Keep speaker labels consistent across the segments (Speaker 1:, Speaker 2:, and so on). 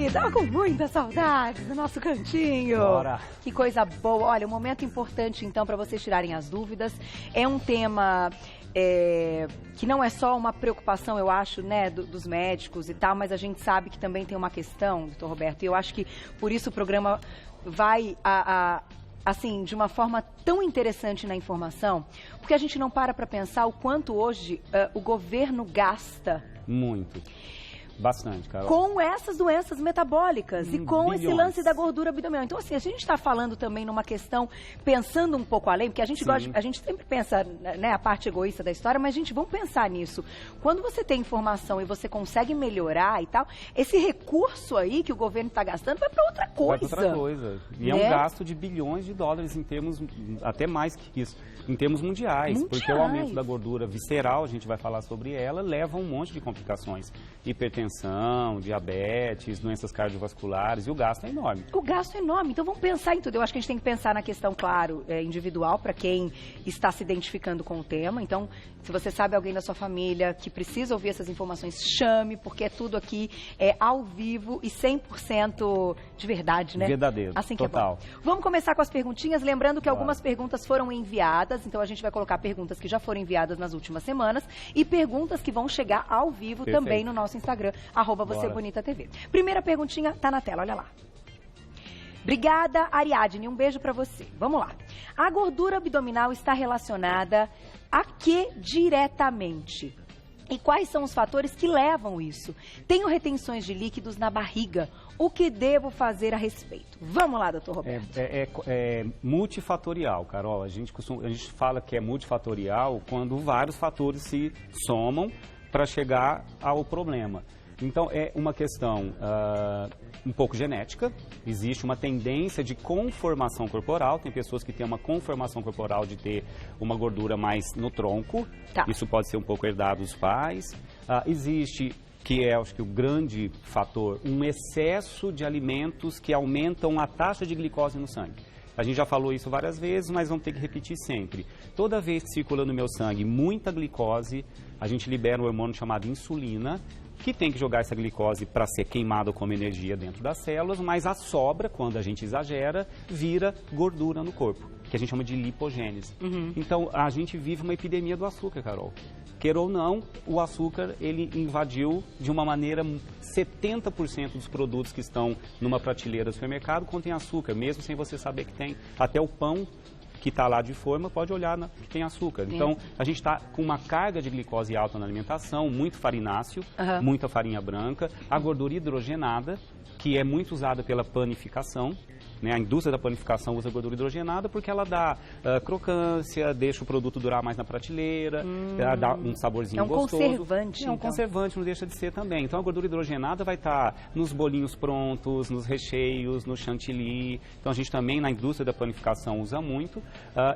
Speaker 1: gente, tava com muita saudade do nosso cantinho.
Speaker 2: Bora.
Speaker 1: Que coisa boa. Olha, um momento importante, então, para vocês tirarem as dúvidas. É um tema que não é só uma preocupação, eu acho, né, dos médicos e tal, mas a gente sabe que também tem uma questão, doutor Roberto, e eu acho que por isso o programa vai assim, de uma forma tão interessante na informação, porque a gente não para pensar o quanto hoje o governo gasta.
Speaker 2: Muito. Bastante, Carol.
Speaker 1: Com essas doenças metabólicas e com
Speaker 2: bilhões.
Speaker 1: esse lance da gordura abdominal. Então, assim, a gente está falando também numa questão, pensando um pouco além, porque a gente gosta, a gente sempre pensa, né, a parte egoísta da história, mas, gente, vamos pensar nisso. Quando você tem informação e você consegue melhorar e tal, esse recurso aí que o governo está gastando vai para outra coisa.
Speaker 2: Vai para outra coisa. E é um gasto de bilhões de dólares em termos, até mais que isso, em termos mundiais. Porque o aumento da gordura visceral, a gente vai falar sobre ela, leva a um monte de complicações. Hipertensão, diabetes, doenças cardiovasculares, e o gasto é enorme.
Speaker 1: O gasto é enorme, então vamos pensar em tudo. Eu acho que a gente tem que pensar na questão, claro, individual, para quem está se identificando com o tema. Então, se você sabe alguém da sua família que precisa ouvir essas informações, chame, porque é tudo aqui ao vivo e 100% de verdade, né?
Speaker 2: Verdadeiro,
Speaker 1: assim que
Speaker 2: total.
Speaker 1: É bom. Vamos começar com as perguntinhas, lembrando que algumas perguntas foram enviadas, então a gente vai colocar perguntas que já foram enviadas nas últimas semanas e perguntas que vão chegar ao vivo também no nosso Instagram, @VocêBonitaTV. Primeira perguntinha tá na tela, olha lá. Obrigada, Ariadne, um beijo pra você. Vamos lá. A gordura abdominal está relacionada a que diretamente? E quais são os fatores que levam isso? Tenho retenções de líquidos na barriga. O que devo fazer a respeito? Vamos lá, doutor Roberto.
Speaker 2: É multifatorial, Carol. A gente fala que é multifatorial quando vários fatores se somam para chegar ao problema. Então, é uma questão um pouco genética. Existe uma tendência de conformação corporal. Tem pessoas que têm uma conformação corporal de ter uma gordura mais no tronco.
Speaker 1: Tá.
Speaker 2: Isso pode ser um pouco herdado dos pais. Existe, que é, acho que o grande fator, um excesso de alimentos que aumentam a taxa de glicose no sangue. A gente já falou isso várias vezes, mas vamos ter que repetir sempre. Toda vez que circula no meu sangue muita glicose, a gente libera um hormônio chamado insulina, que tem que jogar essa glicose para ser queimada como energia dentro das células, mas a sobra, quando a gente exagera, vira gordura no corpo, que a gente chama de lipogênese. Então, a gente vive uma epidemia do açúcar, Carol. Queira ou não, o açúcar, ele invadiu de uma maneira, 70% dos produtos que estão numa prateleira do supermercado contém açúcar, mesmo sem você saber que tem. Até o pão que está lá de forma, pode olhar que tem açúcar. Então, a gente está com uma carga de glicose alta na alimentação, muito farináceo, muita farinha branca, a gordura hidrogenada, que é muito usada pela panificação, né? A indústria da panificação usa gordura hidrogenada porque ela dá crocância, deixa o produto durar mais na prateleira, dá um saborzinho gostoso.
Speaker 1: É um conservante.
Speaker 2: É um conservante, não deixa de ser também. Então a gordura hidrogenada vai estar nos bolinhos prontos, nos recheios, no chantilly. Então a gente também na indústria da panificação usa muito.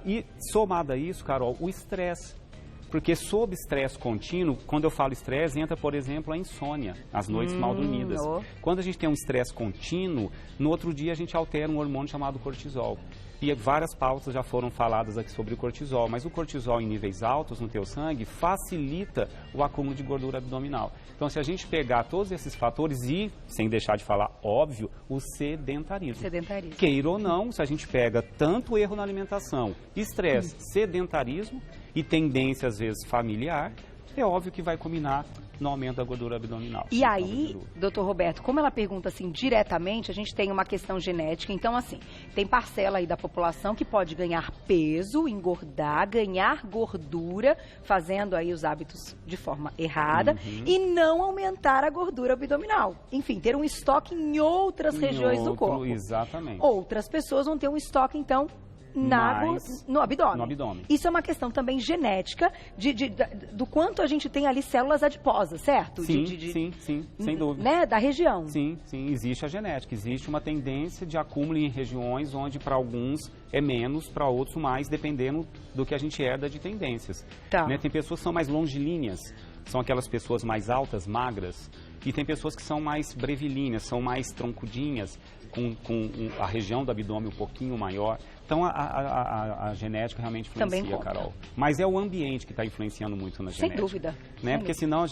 Speaker 2: E somado a isso, Carol, o estresse. Porque sob estresse contínuo, quando eu falo estresse, entra, por exemplo, a insônia, as noites mal dormidas. Quando a gente tem um estresse contínuo, no outro dia a gente altera um hormônio chamado cortisol. E várias pautas já foram faladas aqui sobre o cortisol, mas o cortisol em níveis altos no teu sangue facilita o acúmulo de gordura abdominal. Então, se a gente pegar todos esses fatores e, sem deixar de falar, óbvio, o sedentarismo. Queira ou não, se a gente pega tanto erro na alimentação, estresse, sedentarismo e tendência, às vezes, familiar, é óbvio que vai culminar no aumento da gordura abdominal.
Speaker 1: E aí, doutor Roberto, como ela pergunta assim diretamente, a gente tem uma questão genética, então assim, tem parcela aí da população que pode ganhar peso, engordar, ganhar gordura, fazendo aí os hábitos de forma errada e não aumentar a gordura abdominal. Enfim, ter um estoque em outras regiões do corpo.
Speaker 2: Exatamente.
Speaker 1: Outras pessoas vão ter um estoque, então, no abdômen. Isso é uma questão também genética do quanto a gente tem ali células adiposas, certo?
Speaker 2: Sim, sem dúvida.
Speaker 1: Né? Da região.
Speaker 2: Sim, existe a genética. Existe uma tendência de acúmulo em regiões onde para alguns é menos, para outros mais, dependendo do que a gente herda de tendências.
Speaker 1: Tá.
Speaker 2: Né? Tem pessoas que são mais longilíneas, são aquelas pessoas mais altas, magras, e tem pessoas que são mais brevilíneas, são mais troncudinhas, com a região do abdômen um pouquinho maior. Então, a genética realmente influencia, Carol. Mas é o ambiente que está influenciando muito na genética.
Speaker 1: Sem dúvida.
Speaker 2: Né? Porque senão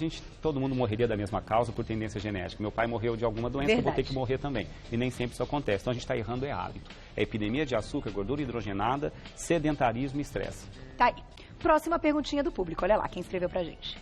Speaker 2: todo mundo morreria da mesma causa por tendência genética. Meu pai morreu de alguma doença, eu vou ter que morrer também. E nem sempre isso acontece. Então, a gente está errando hábito. É epidemia de açúcar, gordura hidrogenada, sedentarismo e estresse.
Speaker 1: Tá aí. Próxima perguntinha do público. Olha lá, quem escreveu pra gente.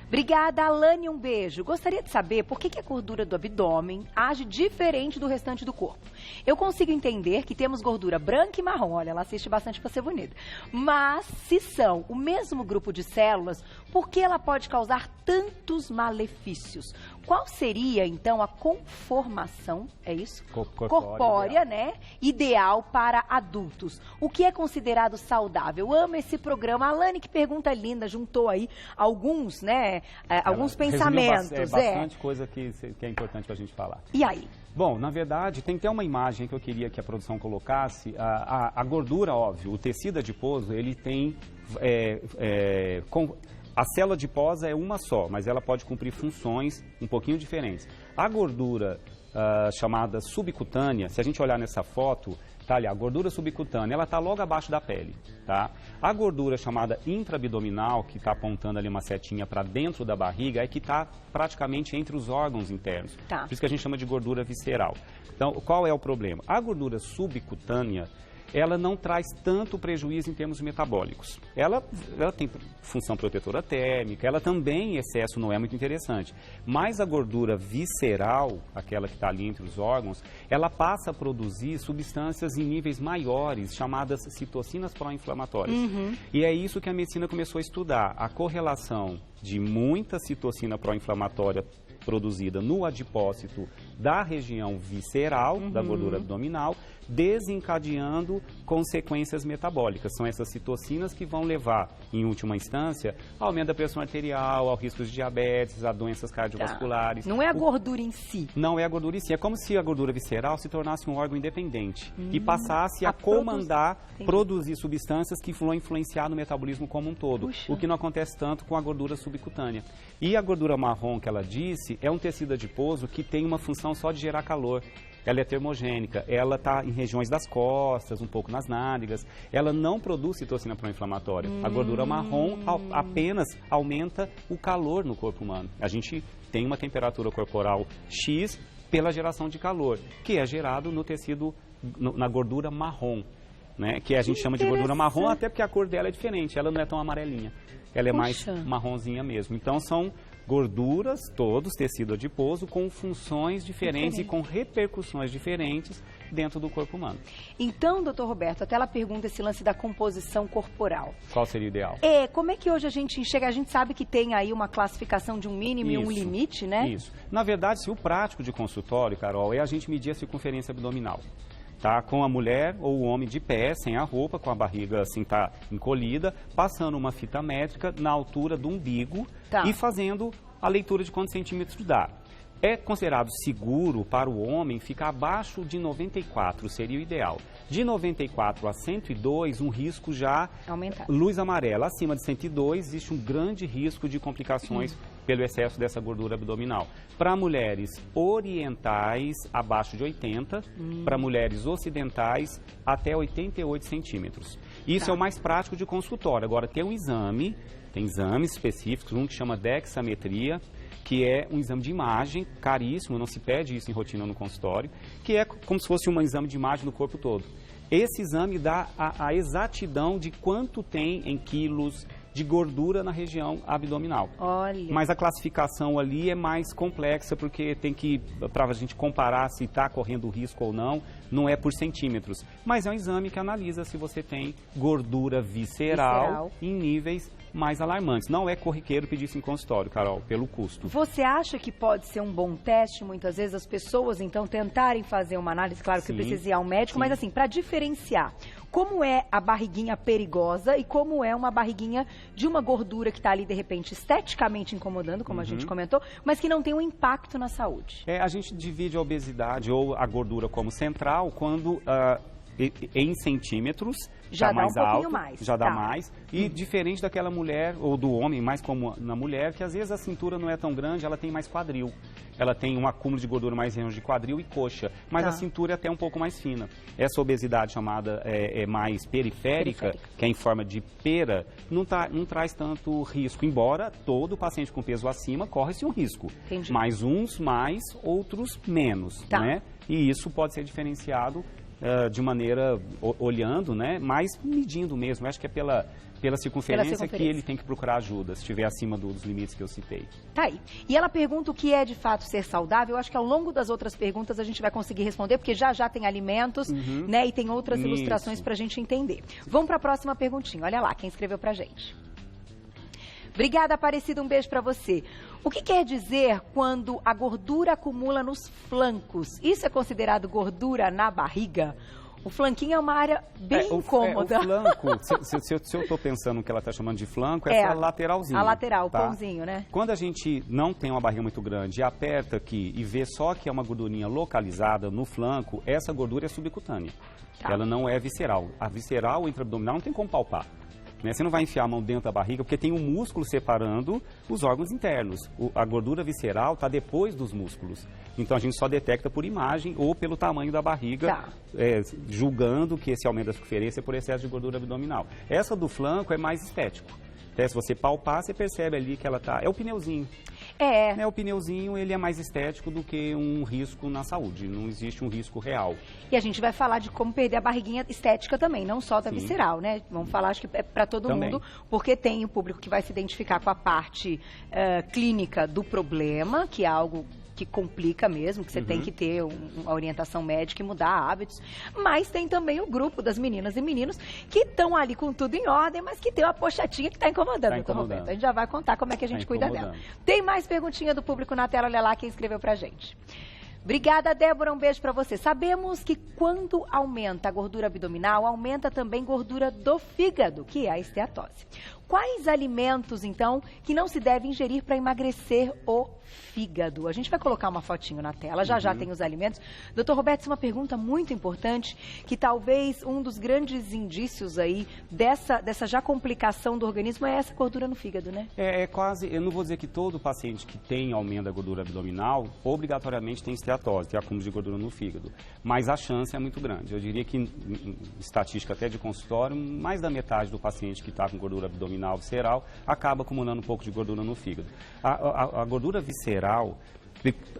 Speaker 1: Obrigada, Alane, um beijo. Gostaria de saber por que a gordura do abdômen age diferente do restante do corpo. Eu consigo entender que temos gordura branca e marrom, olha, ela assiste bastante para ser bonita. Mas, se são o mesmo grupo de células, por que ela pode causar tantos malefícios? Qual seria, então, a conformação, é isso? Corpórea, né? Ideal para adultos. O que é considerado saudável? Eu amo esse programa. A Alane, que pergunta linda, juntou aí alguns, né? Alguns pensamentos.
Speaker 2: Bastante coisa que é importante para a gente falar.
Speaker 1: E aí?
Speaker 2: Bom, na verdade, tem até uma imagem que eu queria que a produção colocasse. A gordura, óbvio, o tecido adiposo, ele tem... A célula adiposa é uma só, mas ela pode cumprir funções um pouquinho diferentes. A gordura chamada subcutânea, se a gente olhar nessa foto, tá ali, a gordura subcutânea, ela está logo abaixo da pele, tá? A gordura chamada intraabdominal, que está apontando ali uma setinha para dentro da barriga, é que está praticamente entre os órgãos internos. Tá. Por isso que a gente chama de gordura visceral. Então, qual é o problema? A gordura subcutânea, ela não traz tanto prejuízo em termos metabólicos. Ela tem função protetora térmica, ela também em excesso não é muito interessante. Mas a gordura visceral, aquela que está ali entre os órgãos, ela passa a produzir substâncias em níveis maiores, chamadas citocinas pró-inflamatórias. E é isso que a medicina começou a estudar, a correlação de muita citocina pró-inflamatória produzida no adipócito da região visceral, da gordura abdominal, desencadeando consequências metabólicas. São essas citocinas que vão levar, em última instância, ao aumento da pressão arterial, ao risco de diabetes, a doenças cardiovasculares.
Speaker 1: Não é a gordura em si.
Speaker 2: Não é a gordura em si. É como se a gordura visceral se tornasse um órgão independente e passasse a comandar, produzir substâncias que vão influenciar no metabolismo como um todo. Puxa. O que não acontece tanto com a gordura subcutânea. E a gordura marrom que ela disse é um tecido adiposo que tem uma função só de gerar calor. Ela é termogênica, ela está em regiões das costas, um pouco nas nádegas. Ela não produz citocina pró-inflamatória. A gordura marrom apenas aumenta o calor no corpo humano. A gente tem uma temperatura corporal X pela geração de calor, que é gerado no tecido, na gordura marrom, né? Que a gente chama de gordura marrom, até porque a cor dela é diferente, ela não é tão amarelinha. Ela é mais marronzinha mesmo. Então são gorduras, todos, tecido adiposo, com funções diferentes e com repercussões diferentes dentro do corpo humano.
Speaker 1: Então, doutor Roberto, até ela pergunta esse lance da composição corporal.
Speaker 2: Qual seria o ideal?
Speaker 1: Como é que hoje a gente enxerga? A gente sabe que tem aí uma classificação de um mínimo e um limite, né?
Speaker 2: Isso. Na verdade, se o prático de consultório, Carol, é a gente medir a circunferência abdominal. Tá, com a mulher ou o homem de pé, sem a roupa, com a barriga assim, tá encolhida, passando uma fita métrica na altura do umbigo e fazendo a leitura de quantos centímetros dá. É considerado seguro para o homem ficar abaixo de 94, seria o ideal. De 94 a 102, um risco já luz amarela. Acima de 102, existe um grande risco de complicações pelo excesso dessa gordura abdominal. Para mulheres orientais, abaixo de 80, para mulheres ocidentais, até 88 centímetros. Isso é o mais prático de consultório. Agora, tem exames específicos, um que chama dexametria, que é um exame de imagem, caríssimo, não se pede isso em rotina no consultório, que é como se fosse um exame de imagem do corpo todo. Esse exame dá a exatidão de quanto tem em quilos de gordura na região abdominal.
Speaker 1: Olha.
Speaker 2: Mas a classificação ali é mais complexa, porque tem que, para a gente comparar se está correndo risco ou não é por centímetros. Mas é um exame que analisa se você tem gordura visceral em níveis mais alarmantes. Não é corriqueiro pedir isso em consultório, Carol, pelo custo.
Speaker 1: Você acha que pode ser um bom teste, muitas vezes, as pessoas, então, tentarem fazer uma análise? Claro que precisa ir ao médico, mas assim, para diferenciar, como é a barriguinha perigosa e como é uma barriguinha de uma gordura que está ali, de repente, esteticamente incomodando, como a gente comentou, mas que não tem um impacto na saúde?
Speaker 2: A gente divide a obesidade ou a gordura como central quando em centímetros,
Speaker 1: já
Speaker 2: tá
Speaker 1: dá
Speaker 2: mais
Speaker 1: um pouquinho
Speaker 2: alto,
Speaker 1: mais.
Speaker 2: já dá mais. E diferente daquela mulher, ou do homem, mais como na mulher, que às vezes a cintura não é tão grande, ela tem mais quadril. Ela tem um acúmulo de gordura mais longe de quadril e coxa, mas a cintura é até um pouco mais fina. Essa obesidade chamada mais periférica, que é em forma de pera, não traz tanto risco, embora todo paciente com peso acima corre-se um risco.
Speaker 1: Entendi.
Speaker 2: Mas uns mais, outros menos, né? E isso pode ser diferenciado de maneira, olhando, né? Mas medindo mesmo. Eu acho que é pela circunferência que ele tem que procurar ajuda, se estiver acima dos limites que eu citei.
Speaker 1: Tá aí. E ela pergunta o que é de fato ser saudável. Eu acho que ao longo das outras perguntas a gente vai conseguir responder, porque já tem alimentos, né? E tem outras ilustrações pra gente entender. Vamos para a próxima perguntinha. Olha lá, quem escreveu pra gente. Obrigada, Aparecida, um beijo para você. O que quer dizer quando a gordura acumula nos flancos? Isso é considerado gordura na barriga? O flanquinho é uma área bem incômoda.
Speaker 2: O flanco, se eu estou pensando que ela está chamando de flanco, essa lateralzinha.
Speaker 1: A lateral,
Speaker 2: tá?
Speaker 1: O pãozinho, né?
Speaker 2: Quando a gente não tem uma barriga muito grande e aperta aqui e vê só que é uma gordurinha localizada no flanco, essa gordura é subcutânea. Ela não é visceral. A visceral intraabdominal não tem como palpar. Você não vai enfiar a mão dentro da barriga, porque tem um músculo separando os órgãos internos. A gordura visceral está depois dos músculos. Então, a gente só detecta por imagem ou pelo tamanho da barriga, julgando que esse aumento da circunferência é por excesso de gordura abdominal. Essa do flanco é mais estético. Se você palpar, você percebe ali que ela está... É o pneuzinho. O pneuzinho, ele é mais estético do que um risco na saúde. Não existe um risco real.
Speaker 1: E a gente vai falar de como perder a barriguinha estética também, não só da visceral, né? Vamos falar, acho que é para todo mundo, porque tem o público que vai se identificar com a parte clínica do problema, que é algo que complica mesmo, que você tem que ter uma orientação médica e mudar hábitos. Mas tem também o grupo das meninas e meninos que estão ali com tudo em ordem, mas que tem uma pochatinha que está incomodando, doutor Roberto. A gente já vai contar como é que a gente cuida dela. Tem mais perguntinha do público na tela, olha lá quem escreveu pra gente. Obrigada, Débora, um beijo para você. Sabemos que quando aumenta a gordura abdominal, aumenta também gordura do fígado, que é a esteatose. Quais alimentos, então, que não se deve ingerir para emagrecer o fígado? A gente vai colocar uma fotinho na tela, já tem os alimentos. Doutor Roberto, isso é uma pergunta muito importante, que talvez um dos grandes indícios aí dessa já complicação do organismo é essa gordura no fígado, né?
Speaker 2: É quase, eu não vou dizer que todo paciente que tem aumento da gordura abdominal, obrigatoriamente tem esteatose, tem acúmulo de gordura no fígado. Mas a chance é muito grande. Eu diria que, em estatística até de consultório, mais da metade do paciente que está com gordura abdominal visceral acaba acumulando um pouco de gordura no fígado. A gordura visceral,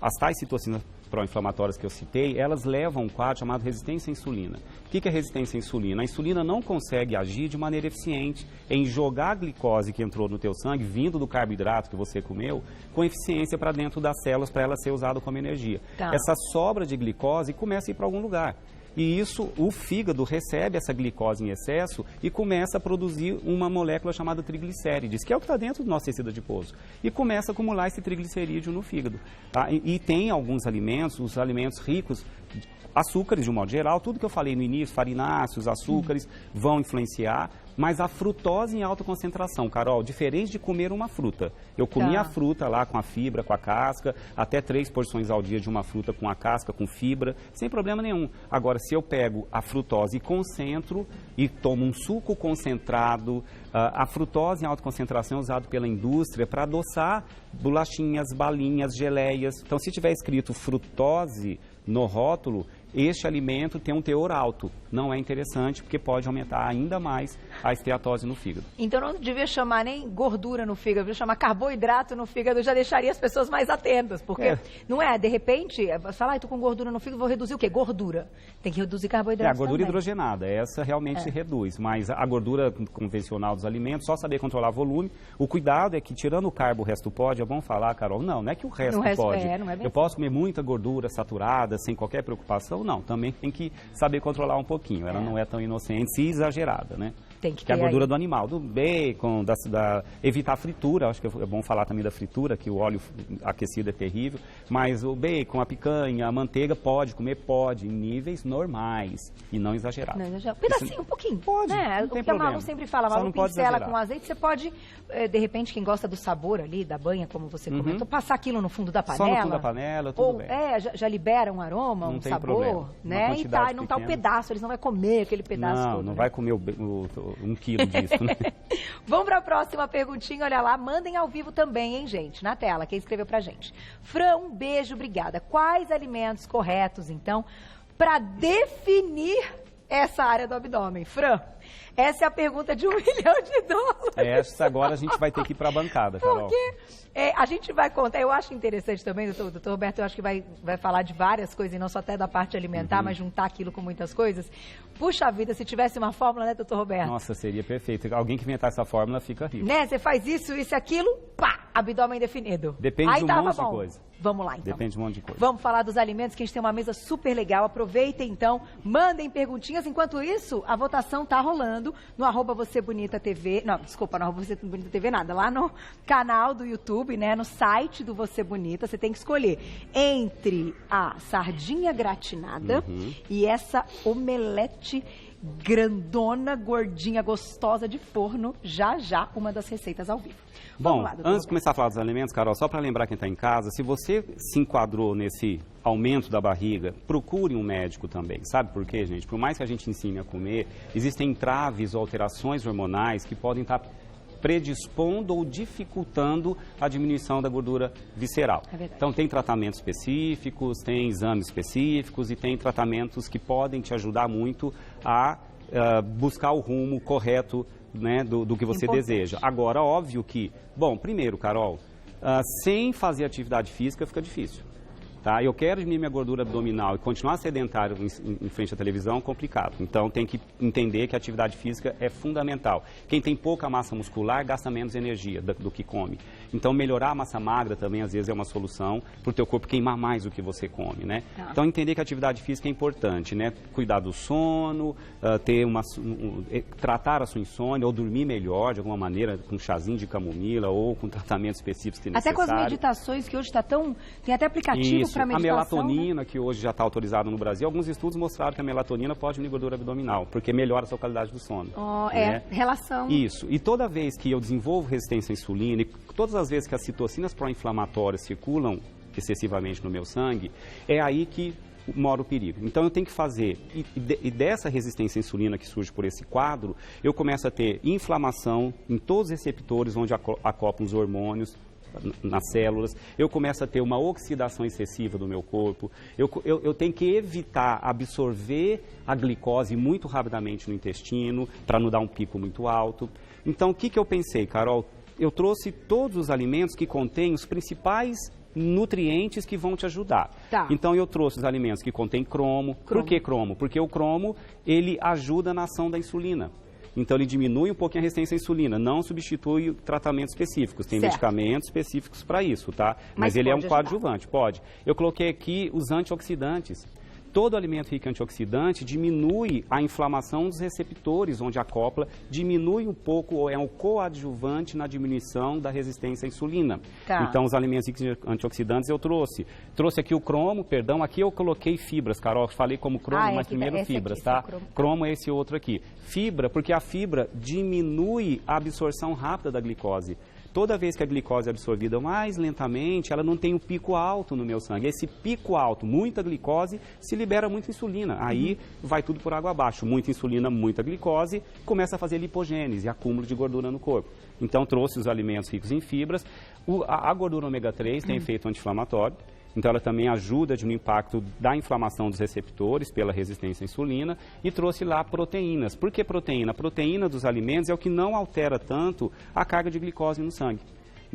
Speaker 2: as tais citocinas pró-inflamatórias que eu citei, elas levam um quadro chamado resistência à insulina. O que é resistência à insulina? A insulina não consegue agir de maneira eficiente em jogar a glicose que entrou no teu sangue, vindo do carboidrato que você comeu, com eficiência para dentro das células para ela ser usada como energia. Essa sobra de glicose começa a ir para algum lugar. E isso, o fígado recebe essa glicose em excesso e começa a produzir uma molécula chamada triglicérides, que é o que está dentro do nosso tecido adiposo. E começa a acumular esse triglicerídeo no fígado. Tá? E tem alguns alimentos, os alimentos ricos, açúcares de um modo geral, tudo que eu falei no início, farináceos, açúcares, vão influenciar. Mas a frutose em alta concentração, Carol, diferente de comer uma fruta. Eu comia a fruta lá com a fibra, com a casca, até 3 porções ao dia de uma fruta com a casca, com fibra, sem problema nenhum. Agora, se eu pego a frutose e concentro e tomo um suco concentrado, a frutose em alta concentração é usada pela indústria para adoçar bolachinhas, balinhas, geleias. Então, se tiver escrito frutose no rótulo, este alimento tem um teor alto. Não é interessante, porque pode aumentar ainda mais a esteatose no fígado.
Speaker 1: Então não devia chamar nem gordura no fígado, devia chamar carboidrato no fígado, já deixaria as pessoas mais atentas, porque não é, de repente, você fala, tô com gordura no fígado, vou reduzir o quê? Gordura. Tem que reduzir carboidrato.
Speaker 2: A gordura hidrogenada, essa realmente se reduz, mas a gordura convencional dos alimentos, só saber controlar volume. O cuidado é que, tirando o carbo, o resto pode, é bom falar, Carol, não é que o resto pode.
Speaker 1: Não é bem
Speaker 2: eu posso comer muita gordura saturada, sem qualquer preocupação, não. Também tem que saber controlar um pouquinho. Ela não é tão inocente e exagerada, né?
Speaker 1: tem que
Speaker 2: é a
Speaker 1: ter
Speaker 2: gordura
Speaker 1: aí.
Speaker 2: do animal, do bacon, evitar a fritura. Acho que é bom falar também da fritura, que o óleo aquecido é terrível. Mas o bacon, a picanha, a manteiga pode comer, pode, em níveis normais e não exagerados.
Speaker 1: Não exagerado. Pedacinho, um pouquinho.
Speaker 2: Pode,
Speaker 1: né?
Speaker 2: não tem
Speaker 1: O que a Malu
Speaker 2: problema.
Speaker 1: sempre fala, a
Speaker 2: Só
Speaker 1: Malu
Speaker 2: não pode
Speaker 1: pincela
Speaker 2: exagerar.
Speaker 1: com azeite, você pode, de repente, quem gosta do sabor ali, da banha, como você comentou, passar aquilo no fundo da panela.
Speaker 2: Só no fundo da panela, tudo
Speaker 1: ou,
Speaker 2: bem.
Speaker 1: Já libera um aroma,
Speaker 2: Não
Speaker 1: um
Speaker 2: tem
Speaker 1: sabor,
Speaker 2: problema. Uma
Speaker 1: né? E
Speaker 2: quantidade
Speaker 1: não tá o
Speaker 2: pequena.
Speaker 1: pedaço, eles não vão comer aquele pedaço todo.
Speaker 2: Não
Speaker 1: né?
Speaker 2: vai comer 1 quilo disso, né?
Speaker 1: Vamos para a próxima perguntinha, olha lá, mandem ao vivo também, hein, gente, na tela, quem escreveu pra gente. Fran, um beijo, obrigada. Quais alimentos corretos, então, para definir essa área do abdômen? Fran, essa é a pergunta de $1 milhão.
Speaker 2: Essa agora a gente vai ter que ir para a bancada, Carol.
Speaker 1: Porque a gente vai contar, eu acho interessante também, doutor Roberto, eu acho que vai falar de várias coisas, e não só até da parte alimentar, mas juntar aquilo com muitas coisas. Puxa vida, se tivesse uma fórmula, né, doutor Roberto?
Speaker 2: Nossa, seria perfeito. Alguém que inventar essa fórmula fica rico.
Speaker 1: Né, você faz isso, aquilo, pá, abdômen definido.
Speaker 2: Depende
Speaker 1: Aí
Speaker 2: de um
Speaker 1: tava
Speaker 2: monte de
Speaker 1: bom.
Speaker 2: coisa.
Speaker 1: Vamos lá, então.
Speaker 2: Depende de um monte de coisa.
Speaker 1: Vamos falar dos alimentos, que a gente tem uma mesa super legal. Aproveitem, então, mandem perguntinhas. Enquanto isso, a votação tá rolando no @VocêBonitaTV. Não, desculpa, no @VocêBonitaTV nada. Lá no canal do YouTube, né? No site do Você Bonita. Você tem que escolher entre a sardinha gratinada e essa omelete grandona, gordinha, gostosa de forno. Já, uma das receitas ao vivo.
Speaker 2: Bom,
Speaker 1: lá, doutor
Speaker 2: antes de começar a falar dos alimentos, Carol, só para lembrar quem está em casa, se você se enquadrou nesse aumento da barriga, procure um médico também. Sabe por quê, gente? Por mais que a gente ensine a comer, existem entraves ou alterações hormonais que podem estar predispondo ou dificultando a diminuição da gordura visceral.
Speaker 1: É verdade.
Speaker 2: Então, tem tratamentos específicos, tem exames específicos e tem tratamentos que podem te ajudar muito a buscar o rumo correto, né, do que você deseja. Agora, óbvio que, bom, primeiro, Carol, sem fazer atividade física fica difícil. Tá? Eu quero diminuir minha gordura abdominal e continuar sedentário em frente à televisão, complicado. Então, tem que entender que a atividade física é fundamental. Quem tem pouca massa muscular gasta menos energia do que come. Então, melhorar a massa magra também, às vezes, é uma solução para o teu corpo queimar mais do que você come, né? Então, entender que a atividade física é importante, né? Cuidar do sono, tratar a sua insônia ou dormir melhor, de alguma maneira, com um chazinho de camomila ou com tratamentos específicos que é necessário.
Speaker 1: Até com as meditações, que hoje está tão... Tem até aplicativo
Speaker 2: Isso.
Speaker 1: para meditação.
Speaker 2: A melatonina,
Speaker 1: né?
Speaker 2: que hoje já está autorizada no Brasil, alguns estudos mostraram que a melatonina pode diminuir gordura abdominal, porque melhora a sua qualidade do sono. Né?
Speaker 1: Relação.
Speaker 2: Isso. E toda vez que eu desenvolvo resistência à insulina, e todas as vezes que as citocinas pró-inflamatórias circulam excessivamente no meu sangue, é aí que mora o perigo. Então eu tenho que fazer, e dessa resistência à insulina que surge por esse quadro, eu começo a ter inflamação em todos os receptores onde acoplam os hormônios, nas células, eu começo a ter uma oxidação excessiva do meu corpo, eu tenho que evitar absorver a glicose muito rapidamente no intestino, para não dar um pico muito alto. Então, o que eu pensei, Carol? Eu trouxe todos os alimentos que contêm os principais nutrientes que vão te ajudar.
Speaker 1: Tá.
Speaker 2: Então, eu trouxe os alimentos que contêm cromo. Por que cromo? Porque o cromo, ele ajuda na ação da insulina. Então, ele diminui um pouquinho a resistência à insulina, não substitui tratamentos específicos. Tem medicamentos específicos para isso, tá? Mas ele é um coadjuvante, pode. Eu coloquei aqui os antioxidantes. Todo alimento rico em antioxidante diminui a inflamação dos receptores onde acopla, diminui um pouco, é um coadjuvante na diminuição da resistência à insulina.
Speaker 1: Tá.
Speaker 2: Então, os alimentos ricos em antioxidantes eu trouxe. Trouxe aqui o cromo, perdão, aqui eu coloquei fibras, Carol, falei como cromo, mas primeiro fibras, tá? Cromo é esse outro aqui. Fibra, porque a fibra diminui a absorção rápida da glicose. Toda vez que a glicose é absorvida mais lentamente, ela não tem um pico alto no meu sangue. Esse pico alto, muita glicose, se libera muita insulina. Aí vai tudo por água abaixo. Muita insulina, muita glicose, começa a fazer lipogênese, acúmulo de gordura no corpo. Então, trouxe os alimentos ricos em fibras. A gordura ômega 3 tem efeito anti-inflamatório. Então, ela também ajuda no impacto da inflamação dos receptores pela resistência à insulina e trouxe lá proteínas. Por que proteína? A proteína dos alimentos é o que não altera tanto a carga de glicose no sangue.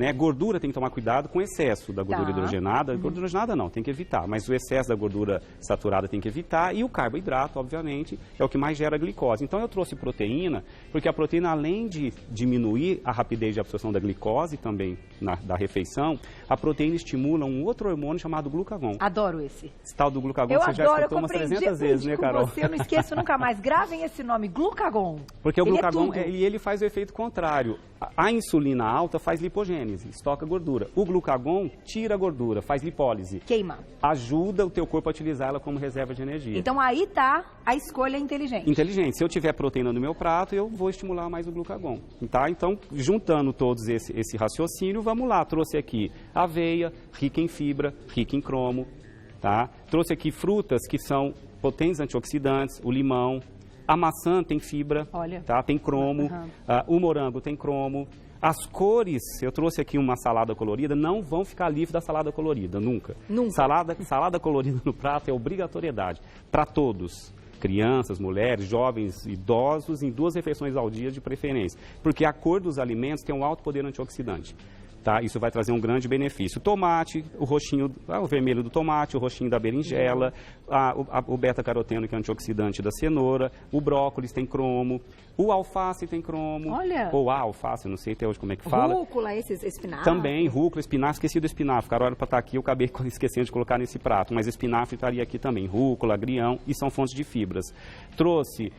Speaker 2: né? Gordura tem que tomar cuidado com o excesso da gordura hidrogenada. Gordura hidrogenada não, tem que evitar, mas o excesso da gordura saturada tem que evitar. E o carboidrato, obviamente, é o que mais gera glicose. Então eu trouxe proteína, porque a proteína, além de diminuir a rapidez de absorção da glicose também da refeição, a proteína estimula um outro hormônio chamado glucagon.
Speaker 1: Adoro esse.
Speaker 2: Esse tal do glucagon você já escutou umas 300 vezes, né, Carol?
Speaker 1: Eu não esqueço nunca mais. Gravem esse nome, glucagon.
Speaker 2: Porque o glucagon, ele faz o efeito contrário. A insulina alta faz lipogênese, estoca gordura. O glucagon tira a gordura, faz lipólise.
Speaker 1: Queima.
Speaker 2: Ajuda o teu corpo a utilizá-la como reserva de energia.
Speaker 1: Então aí tá a escolha inteligente.
Speaker 2: Inteligente. Se eu tiver proteína no meu prato, eu vou estimular mais o glucagon. Tá? Então, juntando todos esse raciocínio, vamos lá. Trouxe aqui aveia, rica em fibra, rica em cromo. Tá? Trouxe aqui frutas que são potentes antioxidantes, o limão. A maçã tem fibra, tá? Tem cromo, o morango tem cromo. As cores, eu trouxe aqui uma salada colorida, não vão ficar livre da salada colorida, nunca. Salada colorida no prato é obrigatoriedade para todos. Crianças, mulheres, jovens, idosos, em 2 refeições ao dia de preferência. Porque a cor dos alimentos tem um alto poder antioxidante. Tá? Isso vai trazer um grande benefício. O tomate, o roxinho, o vermelho do tomate, o roxinho da berinjela, o beta-caroteno, que é antioxidante da cenoura, o brócolis tem cromo, o alface tem cromo.
Speaker 1: Olha!
Speaker 2: Ou a alface, não sei até hoje como é que fala.
Speaker 1: Rúcula, esses espinafre.
Speaker 2: Também, rúcula, espinafre. Esqueci do espinafre. Carol, era para estar aqui, eu acabei esquecendo de colocar nesse prato. Mas espinafre estaria aqui também. Rúcula, agrião, e são fontes de fibras. Trouxe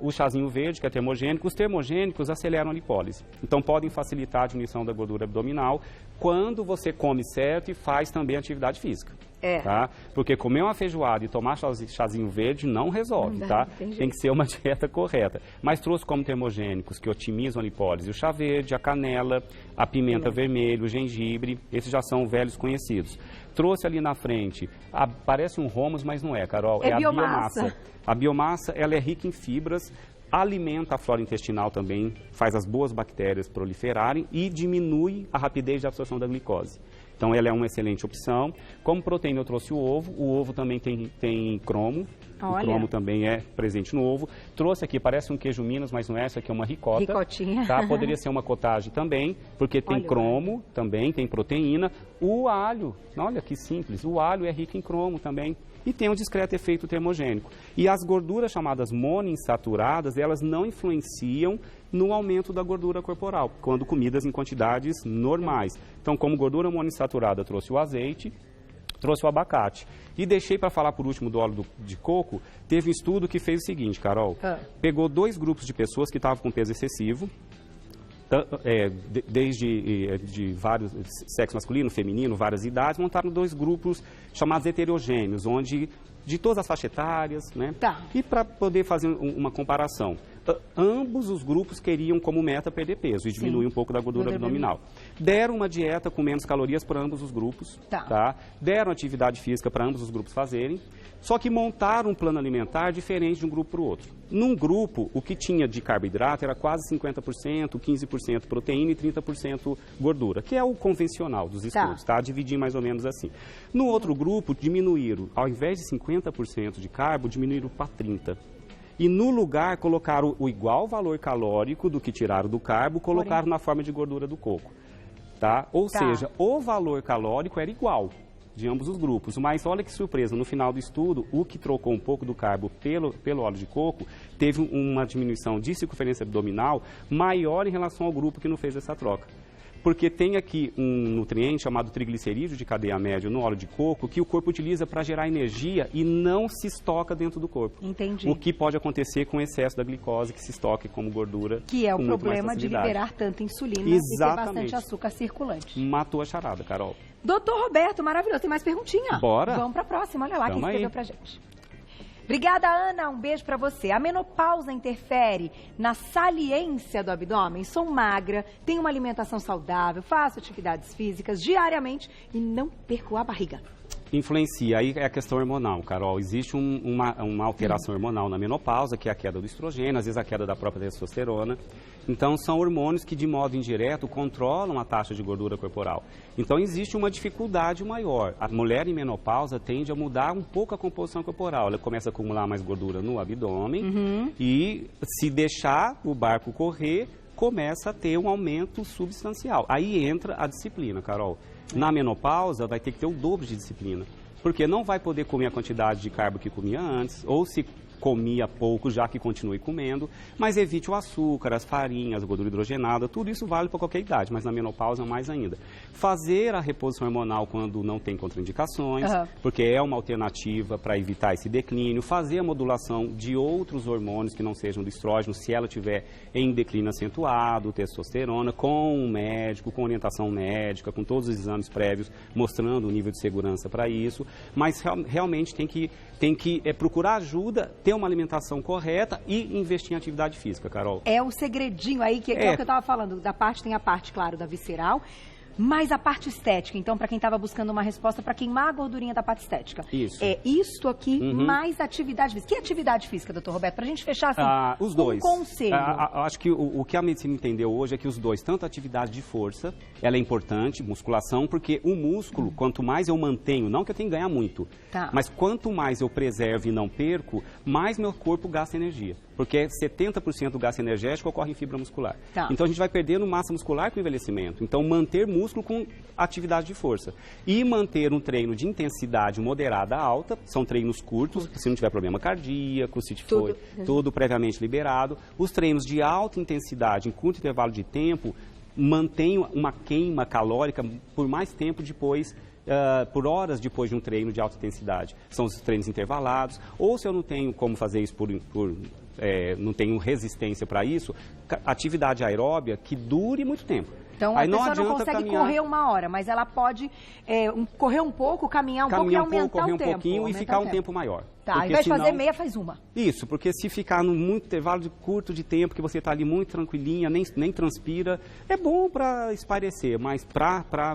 Speaker 2: o chazinho verde, que é termogênico. Os termogênicos aceleram a lipólise. Então, podem facilitar a diminuição da gordura abdominal quando você come certo e faz também atividade física. Tá? Porque comer uma feijoada e tomar chazinho verde não resolve, tá? Tem que ser uma dieta correta. Mas trouxe como termogênicos que otimizam a lipólise o chá verde, a canela, a pimenta vermelha, o gengibre. Esses já são velhos conhecidos. Trouxe ali na frente, parece um hummus, mas não é, Carol. É a biomassa. A biomassa, ela é rica em fibras, alimenta a flora intestinal também, faz as boas bactérias proliferarem e diminui a rapidez de absorção da glicose. Então, ela é uma excelente opção. Como proteína, eu trouxe o ovo também tem cromo. Olha. O cromo também é presente no ovo. Trouxe aqui, parece um queijo Minas, mas não é, essa aqui é uma ricota.
Speaker 1: Ricotinha.
Speaker 2: Tá? Poderia ser uma cottage também, porque tem cromo também, tem proteína. O alho, olha que simples, o alho é rico em cromo também. E tem um discreto efeito termogênico. E as gorduras chamadas monoinsaturadas, elas não influenciam no aumento da gordura corporal, quando comidas em quantidades normais. Então, como gordura monoinsaturada, trouxe o azeite, trouxe o abacate. E deixei para falar por último do óleo de coco. Teve um estudo que fez o seguinte, Carol. Pegou 2 grupos de pessoas que estavam com peso excessivo, desde de vários sexo masculino, feminino, várias idades, montaram 2 grupos chamados heterogêneos, onde de todas as faixas etárias, né? E para poder fazer uma comparação, ambos os grupos queriam como meta perder peso e diminuir um pouco da gordura abdominal. Deram uma dieta com menos calorias para ambos os grupos, tá? Deram atividade física para ambos os grupos fazerem, só que montaram um plano alimentar diferente de um grupo para o outro. Num grupo, o que tinha de carboidrato era quase 50%, 15% proteína e 30% gordura, que é o convencional dos estudos, tá? Dividir mais ou menos assim. No outro grupo, diminuíram, ao invés de 50% de carbo, diminuíram para 30%. E no lugar, colocaram o igual valor calórico do que tiraram do carbo, colocaram na forma de gordura do coco, tá? Ou seja, o valor calórico era igual de ambos os grupos, mas olha que surpresa, no final do estudo, o que trocou um pouco do carbo pelo óleo de coco teve uma diminuição de circunferência abdominal maior em relação ao grupo que não fez essa troca. Porque tem aqui um nutriente chamado triglicerídeo de cadeia média no óleo de coco que o corpo utiliza para gerar energia e não se estoca dentro do corpo.
Speaker 1: Entendi.
Speaker 2: O que pode acontecer com o excesso da glicose que se estoque como gordura.
Speaker 1: Que é o problema de liberar tanta insulina e ter bastante açúcar circulante.
Speaker 2: Matou a charada, Carol.
Speaker 1: Doutor Roberto, maravilhoso. Tem mais perguntinha?
Speaker 2: Bora.
Speaker 1: Vamos para a próxima. Olha lá quem escreveu pra gente. Obrigada, Ana. Um beijo para você. A menopausa interfere na saliência do abdômen? Sou magra, tenho uma alimentação saudável, faço atividades físicas diariamente e não perco a barriga.
Speaker 2: Influencia, aí é a questão hormonal, Carol. Existe uma alteração hormonal na menopausa, que é a queda do estrogênio, às vezes a queda da própria testosterona. Então, são hormônios que, de modo indireto, controlam a taxa de gordura corporal. Então, existe uma dificuldade maior. A mulher em menopausa tende a mudar um pouco a composição corporal. Ela começa a acumular mais gordura no abdômen e, se deixar o barco correr, começa a ter um aumento substancial. Aí entra a disciplina, Carol. Na menopausa vai ter que ter o dobro de disciplina, porque não vai poder comer a quantidade de carbo que comia antes, ou se comia pouco, já que continue comendo, mas evite o açúcar, as farinhas, a gordura hidrogenada, tudo isso vale para qualquer idade, mas na menopausa mais ainda. Fazer a reposição hormonal quando não tem contraindicações, porque é uma alternativa para evitar esse declínio, fazer a modulação de outros hormônios que não sejam do estrógeno, se ela tiver em declínio acentuado, testosterona, com um médico, com orientação médica, com todos os exames prévios, mostrando o nível de segurança para isso, mas realmente tem que procurar ajuda, ter uma alimentação correta e investir em atividade física, Carol.
Speaker 1: É o segredinho aí, que é o que eu estava falando, tem a parte, claro, da visceral, mas a parte estética, então, para quem estava buscando uma resposta para queimar a gordurinha da parte estética.
Speaker 2: Isso.
Speaker 1: É isto aqui, mais atividade física. Que atividade física, doutor Roberto? Para a gente fechar assim,
Speaker 2: os dois.
Speaker 1: Um conselho.
Speaker 2: Acho que o que a medicina entendeu hoje é que os dois, tanto a atividade de força, ela é importante, musculação, porque o músculo, quanto mais eu mantenho, não que eu tenha que ganhar muito, mas quanto mais eu preservo e não perco, mais meu corpo gasta energia. Porque 70% do gasto energético ocorre em fibra muscular. Então a gente vai perdendo massa muscular com o envelhecimento. Então manter músculo com atividade de força. E manter um treino de intensidade moderada a alta, são treinos curtos, se não tiver problema cardíaco, se for tudo previamente liberado. Os treinos de alta intensidade em curto intervalo de tempo mantêm uma queima calórica por mais tempo depois, por horas depois de um treino de alta intensidade. São os treinos intervalados, ou se eu não tenho como fazer isso não tenho resistência para isso, atividade aeróbia que dure muito tempo.
Speaker 1: Então, a pessoa não consegue correr 1 hora, mas ela pode correr um pouco, caminhar um pouco e aumentar
Speaker 2: correr
Speaker 1: o tempo.
Speaker 2: Um pouquinho e ficar um tempo maior.
Speaker 1: Ao invés de fazer meia, faz uma.
Speaker 2: Isso, porque se ficar num muito intervalo curto de tempo, que você está ali muito tranquilinha, nem transpira, é bom para espairecer, mas para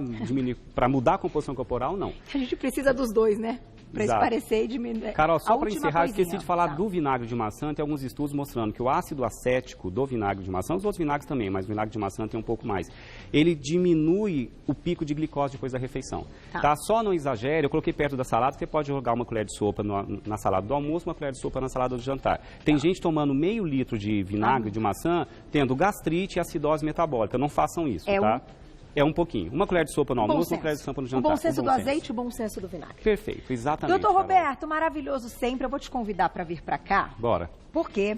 Speaker 2: mudar a composição corporal, não.
Speaker 1: A gente precisa dos dois, né? Para espairecer e diminuir.
Speaker 2: Carol, só para encerrar, esqueci de falar do vinagre de maçã. Tem alguns estudos mostrando que o ácido acético do vinagre de maçã, os outros vinagres também, mas o vinagre de maçã tem um pouco mais, ele diminui o pico de glicose depois da refeição. Só não exagere, eu coloquei perto da salada, você pode jogar uma colher de sopa na salada do almoço, uma colher de sopa na salada do jantar. Tem gente tomando meio litro de vinagre de maçã, tendo gastrite e acidose metabólica. Não façam isso, tá? É um pouquinho. Uma colher de sopa no almoço, uma colher de sopa no jantar.
Speaker 1: O bom senso do azeite e o bom senso do vinagre.
Speaker 2: Perfeito, exatamente.
Speaker 1: Doutor Roberto, maravilhoso sempre. Eu vou te convidar para vir para cá.
Speaker 2: Bora.
Speaker 1: Porque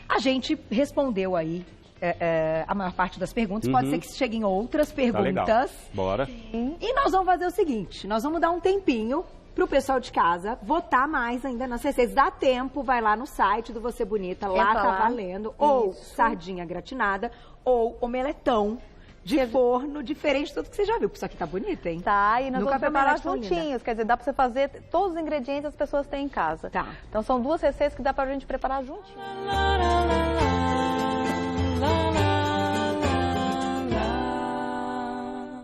Speaker 1: a gente respondeu aí a maior parte das perguntas. Pode ser que cheguem outras perguntas.
Speaker 2: Legal. Bora.
Speaker 1: E nós vamos fazer o seguinte, nós vamos dar um tempinho para o pessoal de casa votar mais ainda nas receitas. Dá tempo, vai lá no site do Você Bonita, lá tá valendo. Ou sardinha gratinada, ou omeletão de forno, diferente de tudo que você já viu. Isso aqui tá bonito, hein?
Speaker 3: Tá, e nós vamos preparar juntinhos. Quer dizer, dá pra você fazer todos os ingredientes que as pessoas têm em casa.
Speaker 1: Tá.
Speaker 3: Então são 2 receitas que dá pra gente preparar juntinho.